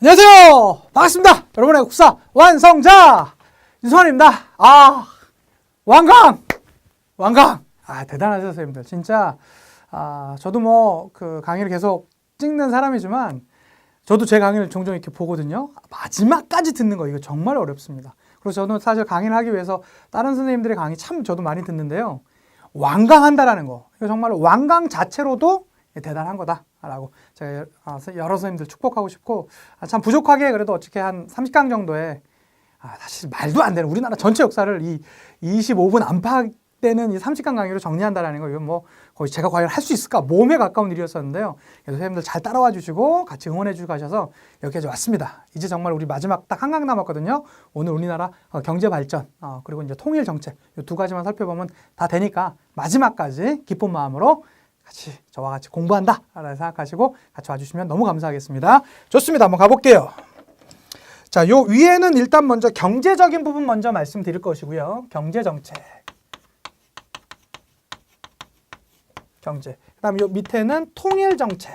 안녕하세요. 반갑습니다. 여러분의 국사 완성자 윤성환입니다. 완강. 대단하죠, 선생님들. 진짜 저도 뭐 그 강의를 계속 찍는 사람이지만 저도 제 강의를 종종 이렇게 보거든요. 마지막까지 듣는 거 이거 정말 어렵습니다. 그래서 저는 사실 강의를 하기 위해서 다른 선생님들의 강의 참 저도 많이 듣는데요. 완강한다라는 거. 이거 정말 완강 자체로도 대단한 거다라고 제가 여러 선생님들 축복하고 싶고, 참 부족하게 그래도 어떻게 한 30강 정도에 사실 말도 안 되는 우리나라 전체 역사를 이 25분 안팎되는 이 30강 강의로 정리한다라는 거, 이건 뭐 거의 제가 과연 할 수 있을까 몸에 가까운 일이었었는데요. 그래서 선생님들 잘 따라와 주시고 같이 응원해 주고 가셔서 여기까지 왔습니다. 이제 정말 우리 마지막 딱 한 강 남았거든요. 오늘 우리나라 경제 발전 그리고 이제 통일 정책 이 두 가지만 살펴보면 다 되니까 마지막까지 기쁜 마음으로 같이 저와 같이 공부한다 라고 생각하시고 같이 와주시면 너무 감사하겠습니다. 좋습니다. 한번 가볼게요. 자, 요 위에는 일단 먼저 경제적인 부분 먼저 말씀드릴 것이고요. 경제정책. 경제. 그 다음에 요 밑에는 통일정책.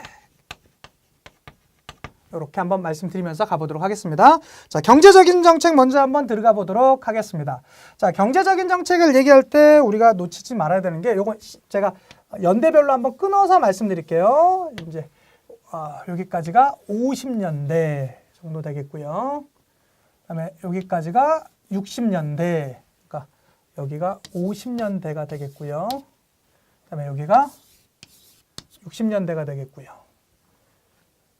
이렇게 한번 말씀드리면서 가보도록 하겠습니다. 자, 경제적인 정책 먼저 한번 들어가 보도록 하겠습니다. 자, 경제적인 정책을 얘기할 때 우리가 놓치지 말아야 되는 게, 요건 제가 연대별로 한번 끊어서 말씀드릴게요. 이제 여기까지가 50년대 정도 되겠고요. 그다음에 여기까지가 60년대, 그러니까 여기가 50년대가 되겠고요. 그다음에 여기가 60년대가 되겠고요.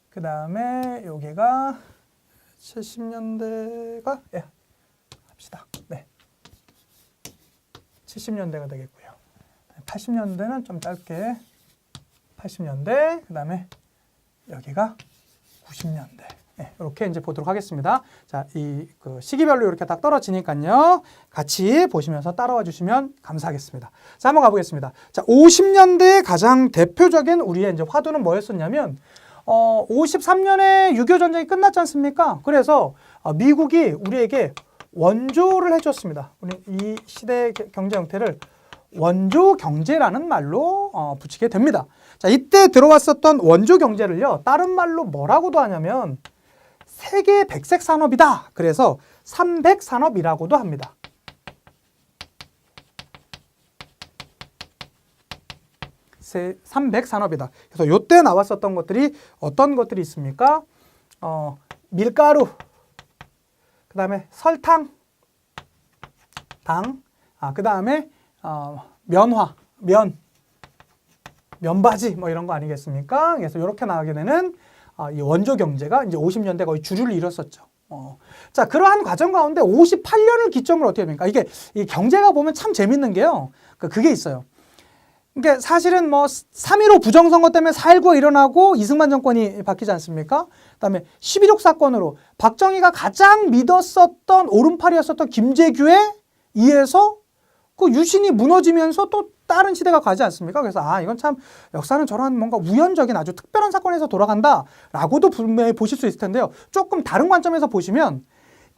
그 다음에 여기가 70년대가 합시다. 네, 70년대가 되겠고요. 80년대는 좀 짧게 80년대, 그 다음에 여기가 90년대. 네, 이렇게 이제 보도록 하겠습니다. 자, 그 시기별로 이렇게 딱 떨어지니까요. 같이 보시면서 따라와 주시면 감사하겠습니다. 자, 한번 가보겠습니다. 자, 50년대의 가장 대표적인 우리의 이제 화두는 뭐였었냐면, 53년에 6.25 전쟁이 끝났지 않습니까? 그래서 미국이 우리에게 원조를 해줬습니다. 우리 이 시대의 경제 형태를 원조 경제라는 말로 붙이게 됩니다. 자, 이때 들어왔었던 원조 경제를요, 다른 말로 뭐라고도 하냐면 세계 백색 산업이다. 그래서 삼백 산업이라고도 합니다. 삼백 산업이다. 그래서 요때 나왔었던 것들이 어떤 것들이 있습니까? 밀가루, 그 다음에 설탕, 당, 그 다음에 면화, 면바지 뭐 이런 거 아니겠습니까? 그래서 이렇게 나가게 되는 이 원조 경제가 이제 50년대 거의 주류를 이뤘었죠. 자, 그러한 과정 가운데 58년을 기점으로 어떻게 됩니까? 이게 이 경제가 보면 참 재밌는 게요. 그게 있어요. 그러니까 사실은 뭐 3.15 부정선거 때문에 4.19가 일어나고 이승만 정권이 바뀌지 않습니까? 그다음에 11.6 사건으로 박정희가 가장 믿었었던 오른팔이었었던 김재규에 의해서 그 유신이 무너지면서 또 다른 시대가 가지 않습니까? 그래서 이건 참 역사는 저런 뭔가 우연적인 아주 특별한 사건에서 돌아간다라고도 분명히 보실 수 있을 텐데요. 조금 다른 관점에서 보시면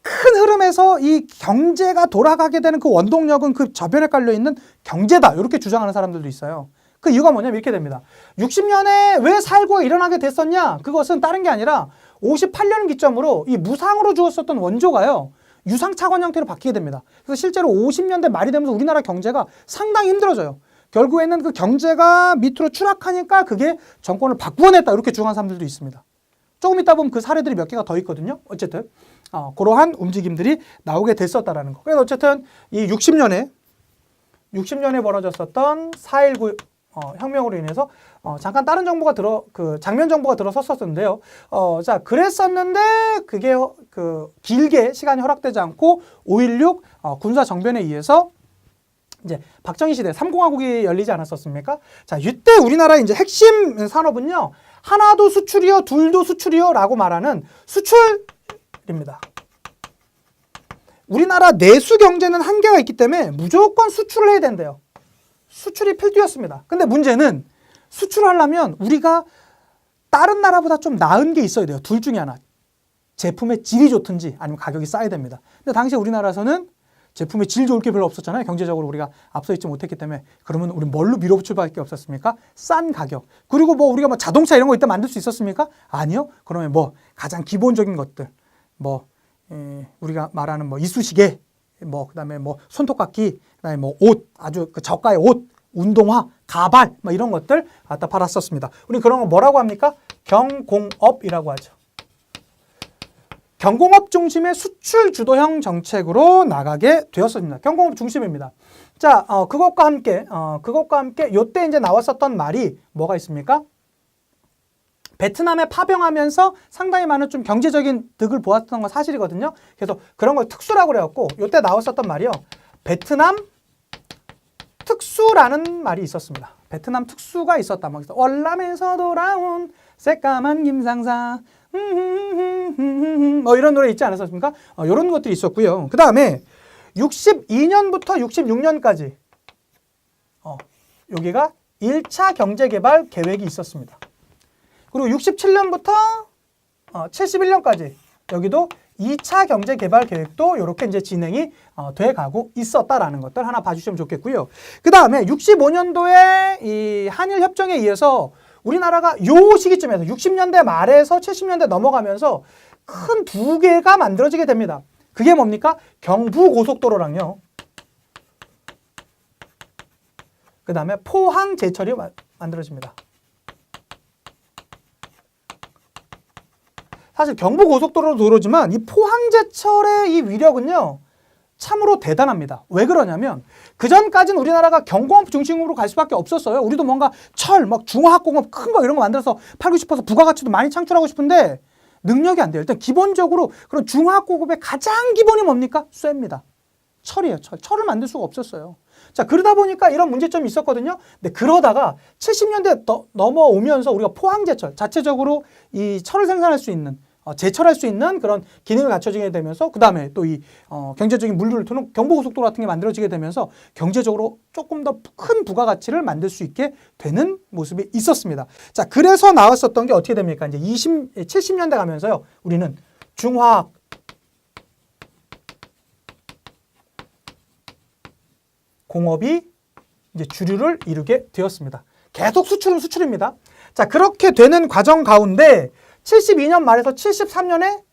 큰 흐름에서 이 경제가 돌아가게 되는 그 원동력은 그 저변에 깔려있는 경제다, 이렇게 주장하는 사람들도 있어요. 그 이유가 뭐냐면 이렇게 됩니다. 60년에 왜 4.19가 일어나게 됐었냐? 그것은 다른 게 아니라 58년 기점으로 이 무상으로 주었었던 원조가요, 유상차관 형태로 바뀌게 됩니다. 그래서 실제로 50년대 말이 되면서 우리나라 경제가 상당히 힘들어져요. 결국에는 그 경제가 밑으로 추락하니까 그게 정권을 바꾸어냈다, 이렇게 주장하는 사람들도 있습니다. 조금 이따 보면 그 사례들이 몇 개가 더 있거든요. 어쨌든 그러한 움직임들이 나오게 됐었다라는 거. 그래서 어쨌든 이 60년에 벌어졌었던 4.19 혁명으로 인해서 잠깐 다른 정부가 장면 정부가 들어섰었는데요. 자, 그랬었는데 그게 길게 시간이 허락되지 않고 5.16 군사 정변에 의해서 이제 박정희 시대 3공화국이 열리지 않았었습니까? 자, 이때 우리나라 이제 핵심 산업은요, 하나도 수출이요, 둘도 수출이요 라고 말하는 수출입니다. 우리나라 내수 경제는 한계가 있기 때문에 무조건 수출을 해야 된대요. 수출이 필두였습니다. 근데 문제는 수출하려면 우리가 다른 나라보다 좀 나은 게 있어야 돼요. 둘 중에 하나. 제품의 질이 좋든지 아니면 가격이 싸야 됩니다. 근데 당시 우리나라에서는 제품의 질 좋을 게 별로 없었잖아요. 경제적으로 우리가 앞서 있지 못했기 때문에. 그러면 우리 뭘로 밀어붙일 수밖에 없었습니까? 싼 가격. 그리고 뭐 우리가 뭐 자동차 이런 거 이때 만들 수 있었습니까? 아니요. 그러면 뭐 가장 기본적인 것들, 뭐 우리가 말하는 뭐 이쑤시개, 뭐 그다음에 뭐 손톱깎이, 그다음에 뭐 옷, 아주 그 저가의 옷, 운동화, 가발, 뭐 이런 것들 갖다 팔았었습니다. 우리 그런 거 뭐라고 합니까? 경공업이라고 하죠. 경공업 중심의 수출 주도형 정책으로 나가게 되었습니다. 경공업 중심입니다. 자, 그것과 함께 요때 이제 나왔었던 말이 뭐가 있습니까? 베트남에 파병하면서 상당히 많은 좀 경제적인 득을 보았던 건 사실이거든요. 그래서 그런 걸 특수라고 그래갖고 요때 나왔었던 말이요. 베트남 특수라는 말이 있었습니다. 베트남 특수가 있었다. 그래서 월남에서 돌아온 새까만 김상사 뭐 이런 노래 있지 않았습니까? 이런 것들이 있었고요. 그 다음에 62년부터 66년까지 여기가 1차 경제개발 계획이 있었습니다. 그리고 67년부터 71년까지 여기도 2차 경제개발 계획도 이렇게 이제 진행이 돼가고 있었다라는 것들 하나 봐주시면 좋겠고요. 그 다음에 65년도에 이 한일 협정에 의해서 우리나라가 요 시기쯤에서 60년대 말에서 70년대 넘어가면서 큰 두 개가 만들어지게 됩니다. 그게 뭡니까? 경부고속도로랑요. 그 다음에 포항제철이 만들어집니다. 사실 경부고속도로도 도로지만 이 포항제철의 이 위력은요. 참으로 대단합니다. 왜 그러냐면 그전까지는 우리나라가 경공업 중심으로 갈 수밖에 없었어요. 우리도 뭔가 철, 막 중화학공업 큰 거 이런 거 만들어서 팔고 싶어서 부가가치도 많이 창출하고 싶은데 능력이 안 돼요. 일단 기본적으로 그런 중화학공업의 가장 기본이 뭡니까? 쇠입니다. 철이에요. 철을 만들 수가 없었어요. 자, 그러다 보니까 이런 문제점이 있었거든요. 근데 그러다가 70년대 넘어오면서 우리가 포항제철 자체적으로 이 철을 생산할 수 있는 제철할 수 있는 그런 기능을 갖춰지게 되면서 그 다음에 또 이 경제적인 물류를 통한 경부고속도로 같은 게 만들어지게 되면서 경제적으로 조금 더 큰 부가가치를 만들 수 있게 되는 모습이 있었습니다. 자, 그래서 나왔었던 게 어떻게 됩니까? 이제 70년대 가면서요. 우리는 중화학 공업이 이제 주류를 이루게 되었습니다. 계속 수출은 수출입니다. 자, 그렇게 되는 과정 가운데 72년 말에서 73년에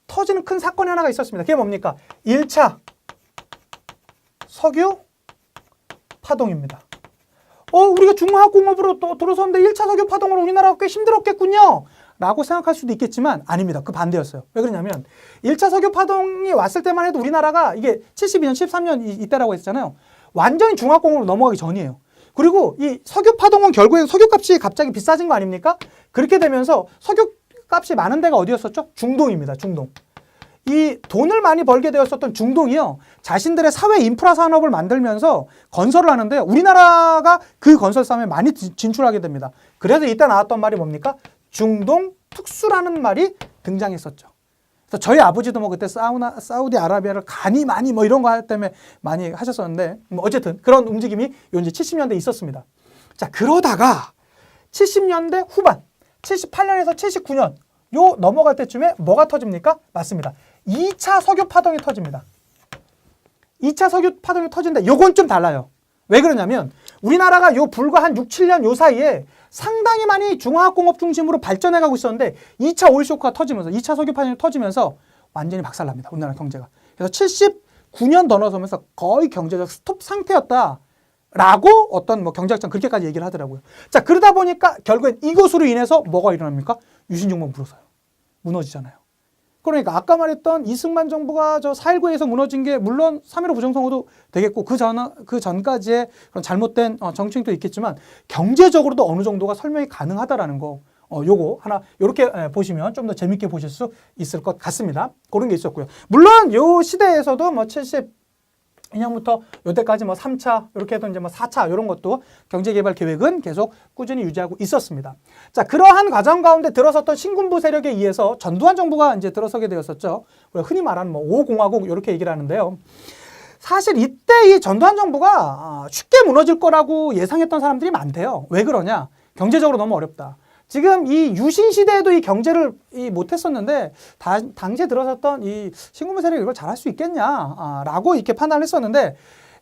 터지는 큰 사건이 하나가 있었습니다. 그게 뭡니까? 1차 석유 파동입니다. 우리가 중화학공업으로 또 들어섰는데 1차 석유 파동으로 우리나라가 꽤 힘들었겠군요. 라고 생각할 수도 있겠지만 아닙니다. 그 반대였어요. 왜 그러냐면 1차 석유 파동이 왔을 때만 해도 우리나라가 이게 72년, 73년 이때라고 했잖아요. 완전히 중화학공업으로 넘어가기 전이에요. 그리고 이 석유 파동은 결국에 석유값이 갑자기 비싸진 거 아닙니까? 그렇게 되면서 석유값이 많은 데가 어디였었죠? 중동입니다. 중동. 이 돈을 많이 벌게 되었었던 중동이요. 자신들의 사회 인프라 산업을 만들면서 건설을 하는데 우리나라가 그 건설 산업에 많이 진출하게 됩니다. 그래서 이때 나왔던 말이 뭡니까? 중동 특수라는 말이 등장했었죠. 그래서 저희 아버지도 뭐 그때 사우디아라비아를 간이 많이 뭐 이런 거 때문에 많이 하셨었는데 뭐 어쨌든 그런 움직임이 요 이제 70년대에 있었습니다. 자, 그러다가 70년대 후반 78년에서 79년 요 넘어갈 때쯤에 뭐가 터집니까? 맞습니다. 2차 석유 파동이 터집니다. 2차 석유 파동이 터진다. 요건 좀 달라요. 왜 그러냐면 우리나라가 요 불과 한 6, 7년 요 사이에 상당히 많이 중화학공업 중심으로 발전해 가고 있었는데 2차 오일 쇼크가 터지면서 2차 석유 파동이 터지면서 완전히 박살납니다. 우리나라 경제가. 그래서 79년 더 넘어서면서 거의 경제적 스톱 상태였다. 라고 어떤 뭐 경제학자 그렇게까지 얘기를 하더라고요. 자, 그러다 보니까 결국엔 이것으로 인해서 뭐가 일어납니까? 유신정부가 무너지잖아요. 그러니까 아까 말했던 이승만 정부가 저 4.19에서 무너진 게 물론 3.15 부정선거도 되겠고 그 전까지의 그런 잘못된 정책도 있겠지만 경제적으로도 어느 정도가 설명이 가능하다라는 거 요거 하나 요렇게 보시면 좀 더 재밌게 보실 수 있을 것 같습니다. 그런 게 있었고요. 물론 요 시대에서도 뭐 72년부터 요때까지 뭐 3차 이렇게 해도 이제 뭐 4차 이런 것도 경제개발 계획은 계속 꾸준히 유지하고 있었습니다. 자, 그러한 과정 가운데 들어섰던 신군부 세력에 의해서 전두환 정부가 이제 들어서게 되었었죠. 우리가 흔히 말하는 뭐 5공화국 이렇게 얘기를 하는데요. 사실 이때 이 전두환 정부가 쉽게 무너질 거라고 예상했던 사람들이 많대요. 왜 그러냐? 경제적으로 너무 어렵다. 지금 이 유신 시대에도 이 경제를 못했었는데 당시에 들어섰던 이 신군부 세력이 이걸 잘할 수 있겠냐라고 이렇게 판단을 했었는데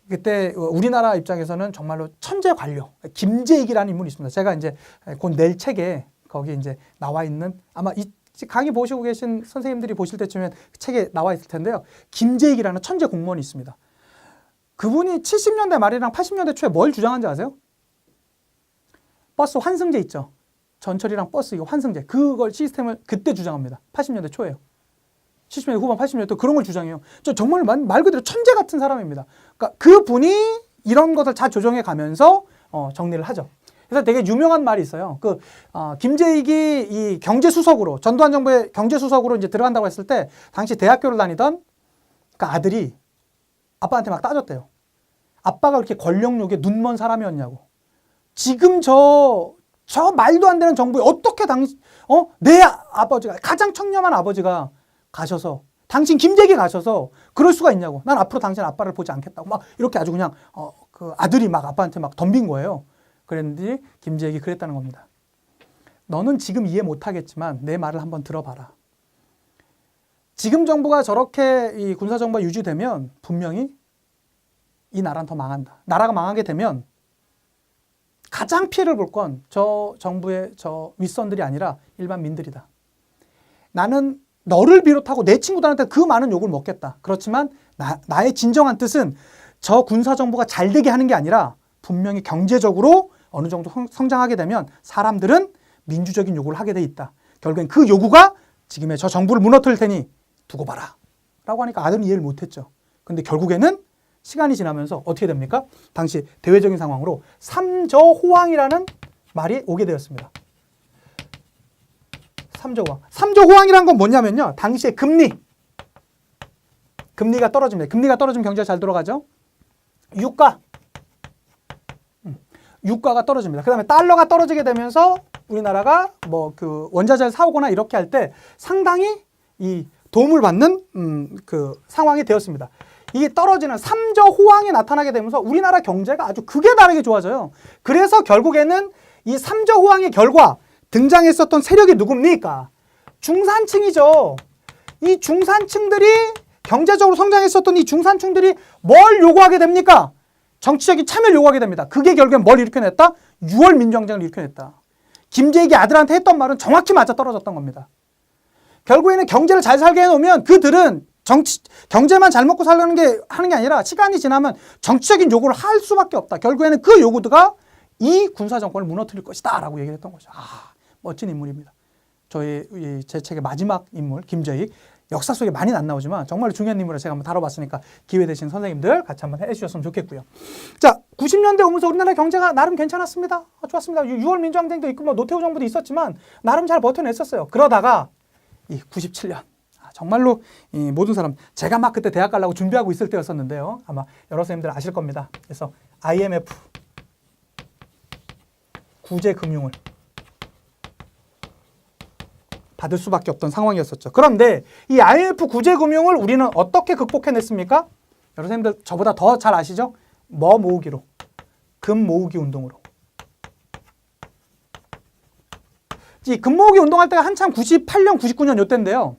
그때 우리나라 입장에서는 정말로 천재 관료 김재익이라는 인물이 있습니다. 제가 이제 곧 낼 책에 거기 이제 나와 있는 아마 이 강의 보시고 계신 선생님들이 보실 때쯤엔 책에 나와 있을 텐데요. 김재익이라는 천재 공무원이 있습니다. 그분이 70년대 말이랑 80년대 초에 뭘 주장한지 아세요? 버스 환승제 있죠. 전철이랑 버스 이거 환승제 그걸 시스템을 그때 주장합니다. 80년대 초에요. 70년대 후반 80년대 그런 걸 주장해요. 저 정말 말 그대로 천재 같은 사람입니다. 그러니까 그분이 이런 것을 잘 조정해 가면서 정리를 하죠. 그래서 되게 유명한 말이 있어요. 김재익이 이 경제수석으로 전두환 정부의 경제수석으로 이제 들어간다고 했을 때 당시 대학교를 다니던 그 아들이 아빠한테 막 따졌대요. 아빠가 그렇게 권력욕에 눈먼 사람이었냐고. 지금 저 말도 안 되는 정부에 어떻게 내 아버지가 가장 청렴한 아버지가 가셔서 당신 김재익이 가셔서 그럴 수가 있냐고. 난 앞으로 당신 아빠를 보지 않겠다고 막 이렇게 아주 그냥 그 아들이 막 아빠한테 막 덤빈 거예요. 그랬는데 김재익이 그랬다는 겁니다. 너는 지금 이해 못하겠지만 내 말을 한번 들어봐라. 지금 정부가 저렇게 이 군사정부가 유지되면 분명히 이 나라는 더 망한다. 나라가 망하게 되면 가장 피해를 볼 건 저 정부의 저 윗선들이 아니라 일반 민들이다. 나는 너를 비롯하고 내 친구들한테 그 많은 욕을 먹겠다. 그렇지만 나의 진정한 뜻은 저 군사정부가 잘 되게 하는 게 아니라 분명히 경제적으로 어느 정도 성장하게 되면 사람들은 민주적인 요구를 하게 돼 있다. 결국엔 그 요구가 지금의 저 정부를 무너뜨릴 테니 두고 봐라. 라고 하니까 아들은 이해를 못했죠. 근데 결국에는 시간이 지나면서 어떻게 됩니까? 당시 대외적인 상황으로 삼저호황이라는 말이 오게 되었습니다. 삼저호황. 삼저호황이라는 건 뭐냐면요. 당시에 금리가 떨어집니다. 금리가 떨어지면 경제가 잘 돌아가죠. 유가가 떨어집니다. 그 다음에 달러가 떨어지게 되면서 우리나라가 뭐 그 원자재를 사오거나 이렇게 할 때 상당히 이 도움을 받는 그 상황이 되었습니다. 이게 떨어지는 삼저호황이 나타나게 되면서 우리나라 경제가 아주 극에 다르게 좋아져요. 그래서 결국에는 이 삼저호황의 결과 등장했었던 세력이 누굽니까? 중산층이죠. 이 중산층들이 경제적으로 성장했었던 이 중산층들이 뭘 요구하게 됩니까? 정치적인 참여를 요구하게 됩니다. 그게 결국엔 뭘 일으켜냈다? 6월 민주항쟁을 일으켜냈다. 김재익이 아들한테 했던 말은 정확히 맞아떨어졌던 겁니다. 결국에는 경제를 잘 살게 해놓으면 그들은 경제만 잘 먹고 하는 게 아니라 시간이 지나면 정치적인 요구를 할 수밖에 없다. 결국에는 그 요구가 이 군사정권을 무너뜨릴 것이다 라고 얘기를 했던 거죠. 멋진 인물입니다. 제 책의 마지막 인물 김재익. 역사 속에 많이는 안 나오지만 정말 중요한 인물을 제가 한번 다뤄봤으니까 기회 되신 선생님들 같이 한번 해주셨으면 좋겠고요. 자, 90년대 오면서 우리나라 경제가 나름 괜찮았습니다. 좋았습니다. 6월 민주항쟁도 있고 뭐 노태우 정부도 있었지만 나름 잘 버텨냈었어요. 그러다가 이 97년 정말로 이 모든 사람 제가 막 그때 대학 가려고 준비하고 있을 때였었는데요. 아마 여러 선생님들 아실 겁니다. 그래서 IMF 구제금융을 받을 수밖에 없던 상황이었었죠. 그런데 이 IMF 구제금융을 우리는 어떻게 극복해냈습니까? 여러분들 저보다 더 잘 아시죠? 뭐 모으기로. 금 모으기 운동으로. 이 금 모으기 운동할 때가 한참 98년, 99년 요때인데요.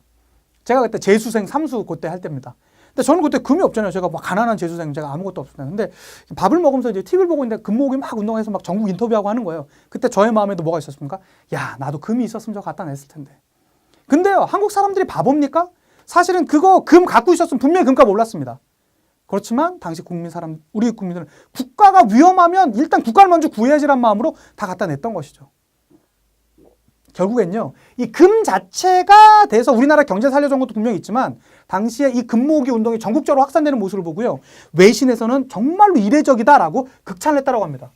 제가 그때 재수생 3수 그때 할 때입니다. 근데 저는 그때 금이 없잖아요. 제가 막 가난한 재수생, 제가 아무것도 없었어요. 근데 밥을 먹으면서 이제 TV를 보고 있는데 금 모으기 막 운동해서 막 전국 인터뷰하고 하는 거예요. 그때 저의 마음에도 뭐가 있었습니까? 야, 나도 금이 있었으면 저 갖다 냈을 텐데. 근데요, 한국 사람들이 바보입니까? 사실은 그거 금 갖고 있었으면 분명히 금값 올랐습니다. 그렇지만 당시 우리 국민들은 국가가 위험하면 일단 국가를 먼저 구해야지란 마음으로 다 갖다 냈던 것이죠. 결국엔요, 이 금 자체가 돼서 우리나라 경제 살려준 것도 분명히 있지만 당시에 이 금 모으기 운동이 전국적으로 확산되는 모습을 보고요, 외신에서는 정말로 이례적이다라고 극찬을 했다고 합니다.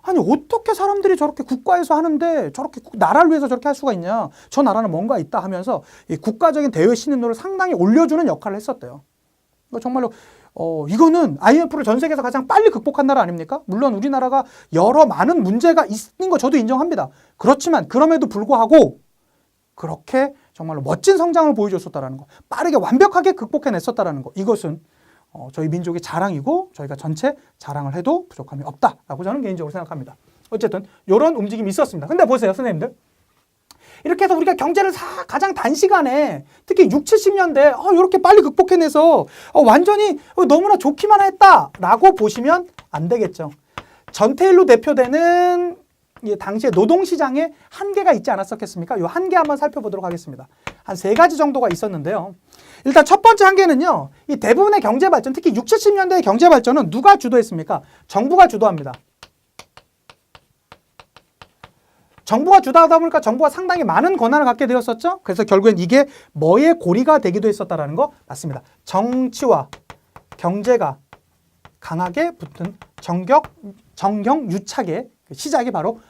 아니 어떻게 사람들이 저렇게 국가에서 하는데 저렇게 나라를 위해서 저렇게 할 수가 있냐. 저 나라는 뭔가 있다 하면서 이 국가적인 대외 신인도를 상당히 올려주는 역할을 했었대요. 정말로 이거는 IMF를 전 세계에서 가장 빨리 극복한 나라 아닙니까? 물론 우리나라가 여러 많은 문제가 있는 거 저도 인정합니다. 그렇지만 그럼에도 불구하고 그렇게 정말로 멋진 성장을 보여줬었다는 거, 빠르게 완벽하게 극복해냈었다는 거, 이것은 저희 민족의 자랑이고 저희가 전체 자랑을 해도 부족함이 없다라고 저는 개인적으로 생각합니다. 어쨌든 이런 움직임이 있었습니다. 근데 보세요, 선생님들. 이렇게 해서 우리가 경제를 가장 단시간에 특히 6, 70년대 이렇게 빨리 극복해내서 완전히 너무나 좋기만 했다라고 보시면 안 되겠죠. 전태일로 대표되는 당시에 노동시장에 한계가 있지 않았었겠습니까? 이 한계 한번 살펴보도록 하겠습니다. 한 3가지 정도가 있었는데요. 일단 첫 번째 한계는요. 이 대부분의 경제 발전, 특히 6, 70년대의 경제 발전은 누가 주도했습니까? 정부가 주도합니다. 정부가 주도하다 보니까 정부가 상당히 많은 권한을 갖게 되었었죠. 그래서 결국엔 이게 뭐의 고리가 되기도 했었다라는 거 맞습니다. 정치와 경제가 강하게 붙은 정경 유착의 시작이 바로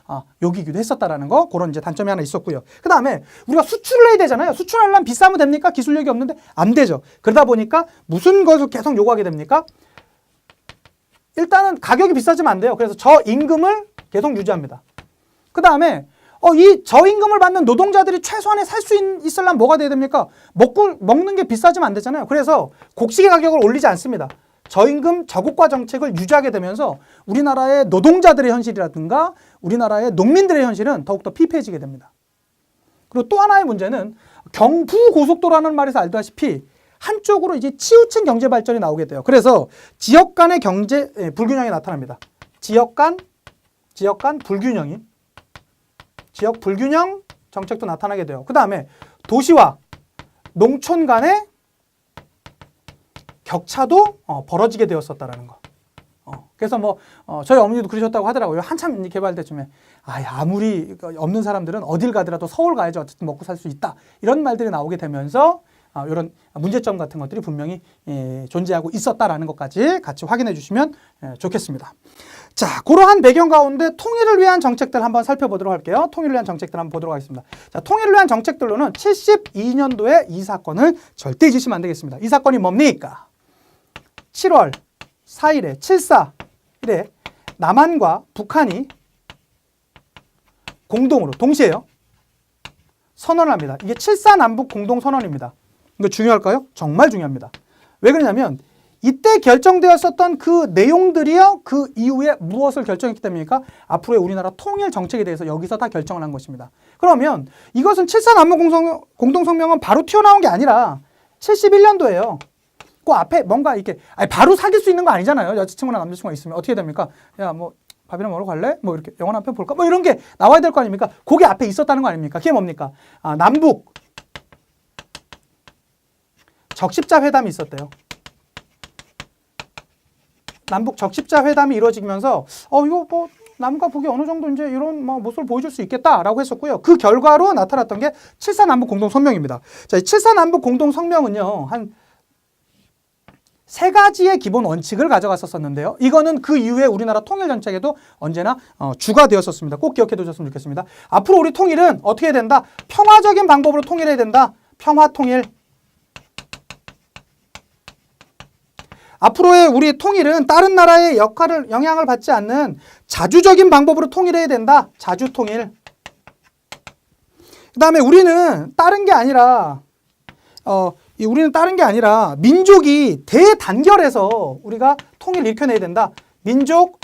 여기기도 했었다라는 거, 그런 이제 단점이 하나 있었고요. 그 다음에 우리가 수출을 해야 되잖아요. 수출하려면 비싸면 됩니까? 기술력이 없는데 안 되죠. 그러다 보니까 무슨 것을 계속 요구하게 됩니까? 일단은 가격이 비싸지면 안 돼요. 그래서 저임금을 계속 유지합니다. 그 다음에 이 저임금을 받는 노동자들이 최소한의 살 수 있으려면 뭐가 돼야 됩니까? 먹는 게 비싸지면 안 되잖아요. 그래서 곡식의 가격을 올리지 않습니다. 저임금 저고가 정책을 유지하게 되면서 우리나라의 노동자들의 현실이라든가 우리나라의 농민들의 현실은 더욱더 피폐해지게 됩니다. 그리고 또 하나의 문제는 경부고속도로라는 말에서 알다시피 한쪽으로 이제 치우친 경제 발전이 나오게 돼요. 그래서 지역 간의 경제 불균형이 나타납니다. 지역 불균형 정책도 나타나게 돼요. 그 다음에 도시와 농촌 간의 격차도 벌어지게 되었었다라는 거. 그래서 저희 어머니도 그러셨다고 하더라고요. 한참 개발 때쯤에 아무리 없는 사람들은 어딜 가더라도 서울 가야지 어쨌든 먹고 살 수 있다. 이런 말들이 나오게 되면서 이런 문제점 같은 것들이 분명히 존재하고 있었다라는 것까지 같이 확인해 주시면 좋겠습니다. 자, 그러한 배경 가운데 통일을 위한 정책들 한번 살펴보도록 할게요. 통일을 위한 정책들 한번 보도록 하겠습니다. 자, 통일을 위한 정책들로는 72년도에 이 사건을 절대 잊으시면 안 되겠습니다. 이 사건이 뭡니까? 7월 4일에 7.4일에 남한과 북한이 공동으로 동시에요. 선언을 합니다. 이게 7.4 남북 공동선언입니다. 이거 중요할까요? 정말 중요합니다. 왜 그러냐면 이때 결정되었었던 그 내용들이요. 그 이후에 무엇을 결정했기 때문입니까? 앞으로의 우리나라 통일 정책에 대해서 여기서 다 결정을 한 것입니다. 그러면 이것은 7.4 남북 공동성명은 바로 튀어나온 게 아니라 71년도예요. 그 앞에 뭔가 이렇게 바로 사귈 수 있는 거 아니잖아요. 여자친구나 남자친구가 있으면 어떻게 됩니까? 야, 밥이나 먹으러 갈래? 이렇게 영화 한 편 볼까? 이런 게 나와야 될 거 아닙니까? 그게 앞에 있었다는 거 아닙니까? 그게 뭡니까? 남북 적십자 회담이 있었대요. 남북 적십자 회담이 이루어지면서 이거 남과 북이 어느 정도 이제 이런 모습을 보여줄 수 있겠다라고 했었고요. 그 결과로 나타났던 게 7.4 남북 공동 성명입니다. 자, 이 7.4 남북 공동 성명은요. 한 3가지의 기본 원칙을 가져갔었는데요. 이거는 그 이후에 우리나라 통일 정책에도 언제나 주가 되었었습니다. 꼭 기억해 두셨으면 좋겠습니다. 앞으로 우리 통일은 어떻게 해야 된다? 평화적인 방법으로 통일해야 된다. 평화통일. 앞으로의 우리 통일은 다른 나라의 영향을 받지 않는 자주적인 방법으로 통일해야 된다. 자주통일. 그 다음에 우리는 다른 게 아니라 민족이 대단결해서 우리가 통일을 일으켜내야 된다. 민족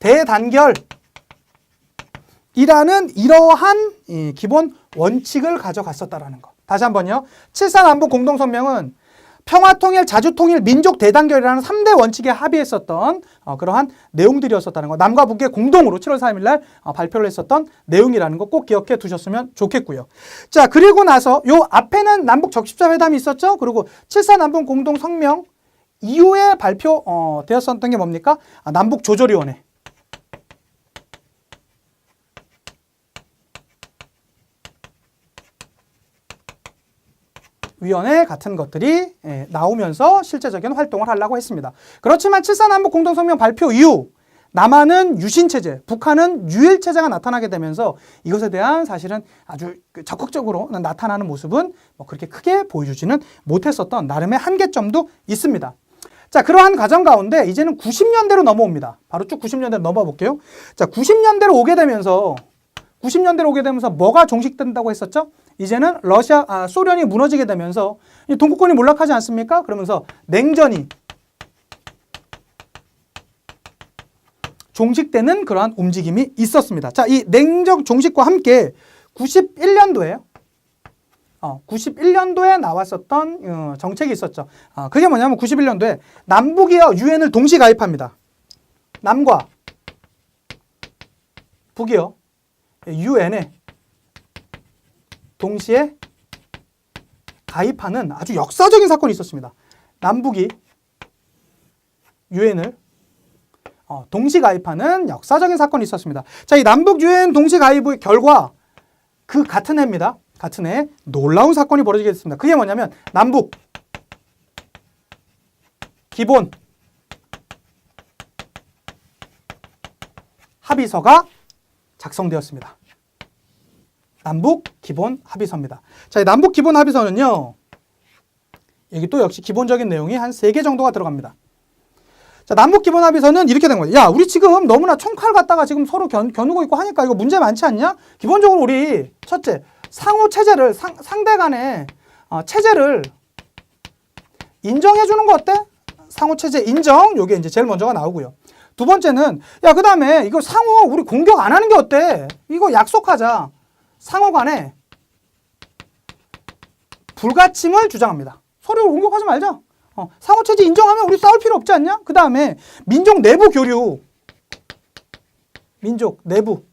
대단결이라는 이러한 기본 원칙을 가져갔었다라는 거. 다시 한번요. 7.4 남북 공동성명은 평화통일, 자주통일, 민족 대단결이라는 3대 원칙에 합의했었던 그러한 내용들이었었다는 거. 남과 북의 공동으로 7월 4일 날 발표를 했었던 내용이라는 거 꼭 기억해 두셨으면 좋겠고요. 자, 그리고 나서 요 앞에는 남북 적십자 회담이 있었죠. 그리고 7.4 남북 공동성명 이후에 발표되었었던 게 뭡니까? 남북 조절위원회. 위원회 같은 것들이 나오면서 실제적인 활동을 하려고 했습니다. 그렇지만 7.4 남북 공동성명 발표 이후 남한은 유신체제, 북한은 유일체제가 나타나게 되면서 이것에 대한 사실은 아주 적극적으로 나타나는 모습은 그렇게 크게 보여주지는 못했었던 나름의 한계점도 있습니다. 자, 그러한 과정 가운데 이제는 90년대로 넘어옵니다. 바로 쭉 90년대로 넘어가 볼게요. 자, 90년대로 오게 되면서 뭐가 종식된다고 했었죠? 이제는 소련이 무너지게 되면서 동구권이 몰락하지 않습니까? 그러면서 냉전이 종식되는 그러한 움직임이 있었습니다. 자, 이 냉전 종식과 함께 91년도에요. 91년도에 나왔었던 정책이 있었죠. 그게 뭐냐면 91년도에 남북이요 유엔을 동시 가입합니다. 남과 북이요 유엔에 동시에 가입하는 아주 역사적인 사건이 있었습니다. 남북이 유엔을 동시 가입하는 역사적인 사건이 있었습니다. 자, 이 남북 유엔 동시 가입의 결과 그 같은 해입니다. 같은 해에 놀라운 사건이 벌어지게 됐습니다. 그게 뭐냐면 남북 기본 합의서가 작성되었습니다. 남북 기본 합의서입니다. 자, 이 남북 기본 합의서는요. 여기 또 역시 기본적인 내용이 한 3개 정도가 들어갑니다. 자, 남북 기본 합의서는 이렇게 된 거예요. 야, 우리 지금 너무나 총칼 갖다가 지금 서로 겨누고 있고 하니까 이거 문제 많지 않냐? 기본적으로 우리 첫째, 상호 체제를 상대 간의 체제를 인정해 주는 거 어때? 상호 체제 인정. 요게 이제 제일 먼저가 나오고요. 두 번째는 야, 그다음에 이거 상호 우리 공격 안 하는 게 어때? 이거 약속하자. 상호 간에 불가침을 주장합니다. 서로 공격하지 말자. 상호 체제 인정하면 우리 싸울 필요 없지 않냐? 그 다음에 민족 내부 교류, 민족 내부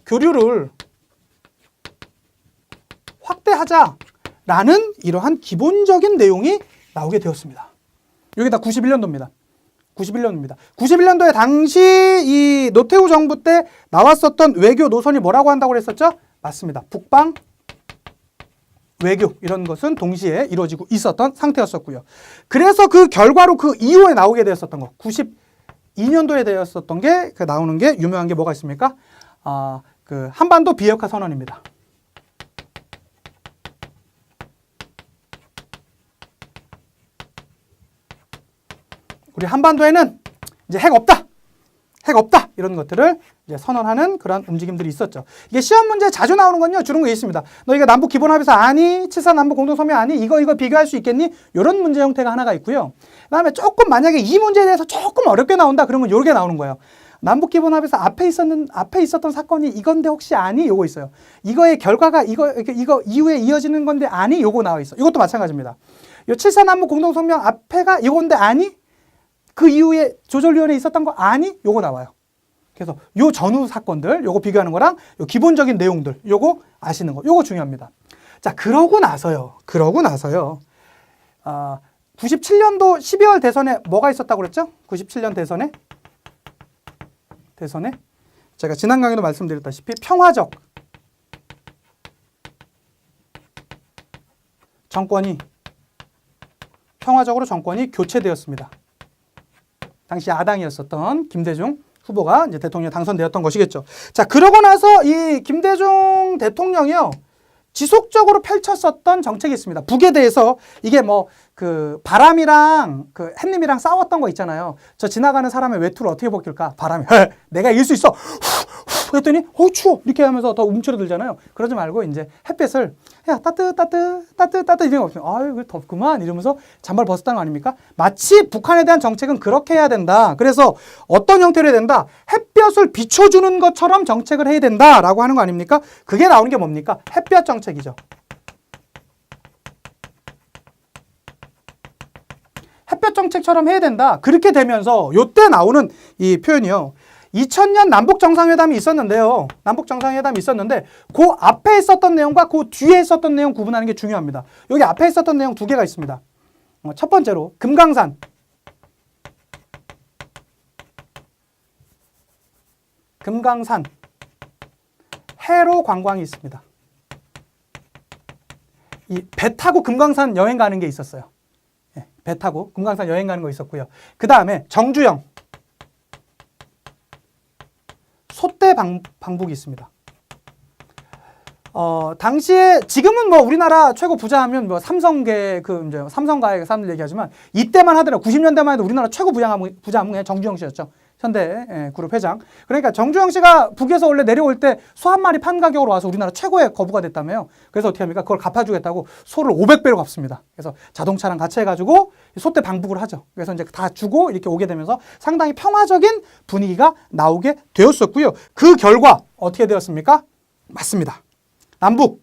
교류를 확대하자라는 이러한 기본적인 내용이 나오게 되었습니다. 여기 다 91년도입니다. 91년도에 당시 이 노태우 정부 때 나왔었던 외교 노선이 뭐라고 한다고 그랬었죠? 맞습니다. 북방 외교 이런 것은 동시에 이루어지고 있었던 상태였었고요. 그래서 그 결과로 그 이후에 나오게 되었었던 거 92년도에 되었었던 게 나오는 게 유명한 게 뭐가 있습니까? 그 한반도 비핵화 선언입니다. 우리 한반도에는 이제 핵 없다 이런 것들을 이제 선언하는 그런 움직임들이 있었죠. 이게 시험 문제에 자주 나오는 건요. 주는 게 있습니다. 너 이거 남북 기본합의서 아니? 7.4 남북 공동성명 아니? 이거 비교할 수 있겠니? 이런 문제 형태가 하나가 있고요. 그다음에 조금 만약에 이 문제에 대해서 조금 어렵게 나온다 그러면 요렇게 나오는 거예요. 남북 기본합의서 앞에 있었던 사건이 이건데 혹시 아니? 요거 있어요. 이거의 결과가 이거 이후에 이어지는 건데 아니? 요거 나와 있어. 이것도 마찬가지입니다. 요 7.4 남북 공동성명 앞에가 이건데 아니? 그 이후에 조절위원회에 있었던 거 아니? 요거 나와요. 그래서 요 전후 사건들 요거 비교하는 거랑 요 기본적인 내용들 요거 아시는 거 요거 중요합니다. 자, 그러고 나서요. 97년도 12월 대선에 뭐가 있었다고 그랬죠? 97년 대선에 제가 지난 강의도 말씀드렸다시피 평화적으로 정권이 교체되었습니다. 당시 야당이었었던 김대중 후보가 이제 대통령 당선되었던 것이겠죠. 자, 그러고 나서 이 김대중 대통령이요. 지속적으로 펼쳤었던 정책이 있습니다. 북에 대해서 이게 뭐 그 바람이랑 그 햇님이랑 싸웠던 거 있잖아요. 저 지나가는 사람의 외투를 어떻게 벗길까? 바람이 내가 이길 수 있어. 그랬더니 추워 이렇게 하면서 더 움츠러들잖아요. 그러지 말고 이제 햇볕을 야 따뜻 이런 거 없어요. 아유 덥구만 이러면서 잠바를 벗었다는 거 아닙니까? 마치 북한에 대한 정책은 그렇게 해야 된다. 그래서 어떤 형태로 해야 된다? 햇볕을 비춰주는 것처럼 정책을 해야 된다라고 하는 거 아닙니까? 그게 나오는 게 뭡니까? 햇볕 정책이죠. 햇볕 정책처럼 해야 된다. 그렇게 되면서 요때 나오는 이 표현이요. 2000년 남북 정상회담이 있었는데요. 그 앞에 있었던 내용과 그 뒤에 있었던 내용 구분하는 게 중요합니다. 여기 앞에 있었던 내용 2개가 있습니다. 첫 번째로 금강산. 해로 관광이 있습니다. 이 배 타고 금강산 여행 가는 게 있었어요. 배 타고 금강산 여행 가는 거 있었고요. 그 다음에 정주영. 소떼 방북이 있습니다. 당시에 지금은 뭐 우리나라 최고 부자 하면 뭐 삼성계 이제 삼성가의 사람들 얘기하지만 이때만 하더라도 90년대만 해도 우리나라 최고 부자 하면 정주영 씨였죠. 현대 그룹 회장. 그러니까 정주영 씨가 북에서 원래 내려올 때 소 한 마리 판 가격으로 와서 우리나라 최고의 거부가 됐다며요. 그래서 어떻게 합니까? 그걸 갚아주겠다고 소를 500배로 갚습니다. 그래서 자동차랑 같이 해가지고 소떼 방북을 하죠. 그래서 이제 다 주고 이렇게 오게 되면서 상당히 평화적인 분위기가 나오게 되었었고요. 그 결과 어떻게 되었습니까? 맞습니다. 남북.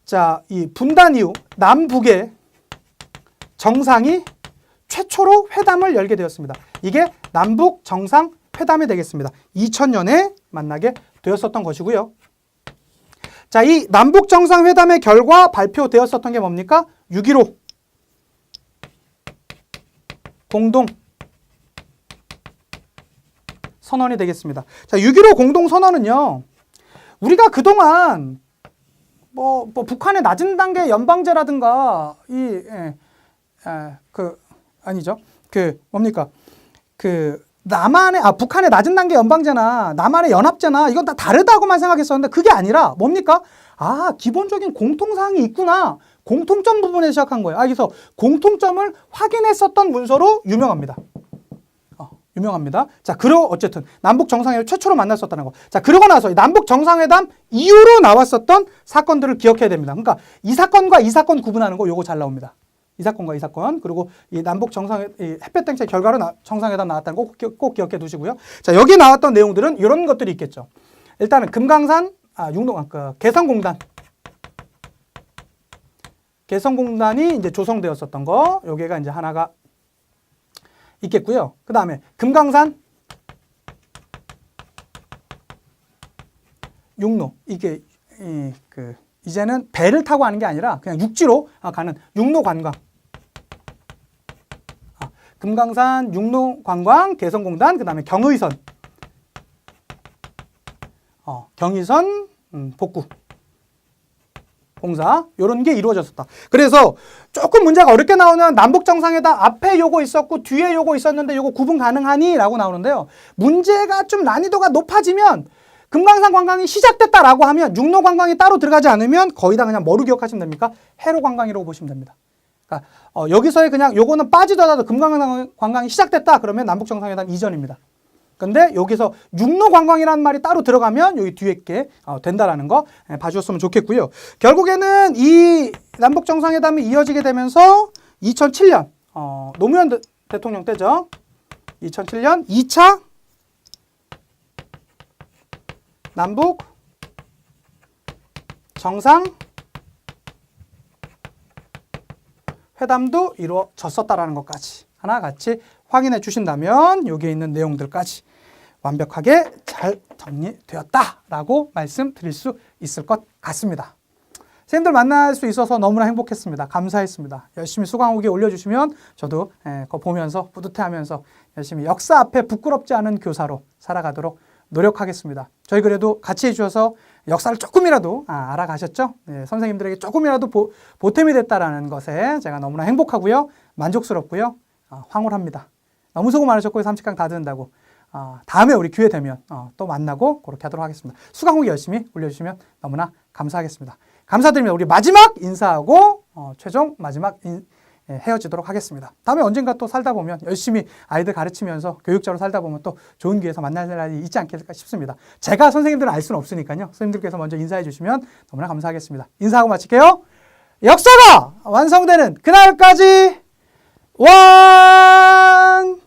자, 이 분단 이후 남북의 정상이 최초로 회담을 열게 되었습니다. 이게 남북 정상 회담이 되겠습니다. 2000년에 만나게 되었었던 것이고요. 자, 이 남북 정상 회담의 결과 발표되었었던 게 뭡니까? 6.15 공동 선언이 되겠습니다. 자, 6.15 공동 선언은요, 우리가 그동안 뭐 북한의 낮은 단계 연방제라든가 아니죠. 뭡니까? 북한의 낮은 단계 연방제나 남한의 연합제나 이건 다 다르다고만 생각했었는데 그게 아니라 뭡니까? 기본적인 공통사항이 있구나. 공통점 부분에 시작한 거예요. 그래서 공통점을 확인했었던 문서로 유명합니다. 유명합니다. 자, 어쨌든 남북 정상회담 최초로 만났었다는 거. 자, 그러고 나서 남북 정상회담 이후로 나왔었던 사건들을 기억해야 됩니다. 그러니까 이 사건과 이 사건 구분하는 거 요거 잘 나옵니다. 이 사건과 이 사건, 그리고 이 남북 햇볕 땡채 결과로 정상회담 나왔다는 거 꼭 기억해 두시고요. 자, 여기 나왔던 내용들은 이런 것들이 있겠죠. 일단은 금강산, 개성공단. 개성공단이 이제 조성되었었던 거, 여기가 이제 하나가 있겠고요. 그 다음에 금강산 육로, 이게 이제는 배를 타고 하는 게 아니라 그냥 육지로 가는 육로 관광. 금강산 육로 관광, 개성공단, 그 다음에 경의선, 경의선 복구 공사, 이런 게 이루어졌었다. 그래서 조금 문제가 어렵게 나오는 남북 정상회담 앞에 요거 있었고 뒤에 요거 있었는데 요거 구분 가능하니? 라고 나오는데요. 문제가 좀 난이도가 높아지면 금강산 관광이 시작됐다라고 하면 육로 관광이 따로 들어가지 않으면 거의 다 그냥 뭐로 기억하시면 됩니까? 해로 관광이라고 보시면 됩니다. 그러니까 여기서의 그냥 요거는 빠지더라도 금강산 관광이 시작됐다 그러면 남북 정상회담 이전입니다. 근데 여기서 육로 관광이라는 말이 따로 들어가면 여기 뒤에 게 된다라는 거 봐주셨으면 좋겠고요. 결국에는 이 남북 정상회담이 이어지게 되면서 2007년 노무현 대통령 때죠. 2007년 2차 남북 정상 회담도 이루어졌었다라는 것까지 하나 같이 확인해 주신다면 여기에 있는 내용들까지 완벽하게 잘 정리되었다라고 말씀드릴 수 있을 것 같습니다. 선생님들 만날 수 있어서 너무나 행복했습니다. 감사했습니다. 열심히 수강후기 올려주시면 저도 그거 보면서 뿌듯해하면서 열심히 역사 앞에 부끄럽지 않은 교사로 살아가도록 노력하겠습니다. 저희 그래도 같이 해주셔서 역사를 조금이라도 알아가셨죠? 네, 선생님들에게 조금이라도 보탬이 됐다라는 것에 제가 너무나 행복하고요. 만족스럽고요. 황홀합니다. 너무 수고 많으셨고 30강 다 듣는다고 다음에 우리 기회 되면 또 만나고 그렇게 하도록 하겠습니다. 수강 후기 열심히 올려주시면 너무나 감사하겠습니다. 감사드립니다. 우리 마지막 인사하고 최종 마지막 헤어지도록 하겠습니다. 다음에 언젠가 또 살다 보면 열심히 아이들 가르치면서 교육자로 살다 보면 또 좋은 기회에서 만날 날이 있지 않겠을까 싶습니다. 제가 선생님들은 알 수는 없으니까요. 선생님들께서 먼저 인사해 주시면 너무나 감사하겠습니다. 인사하고 마칠게요. 역사가 완성되는 그날까지 완!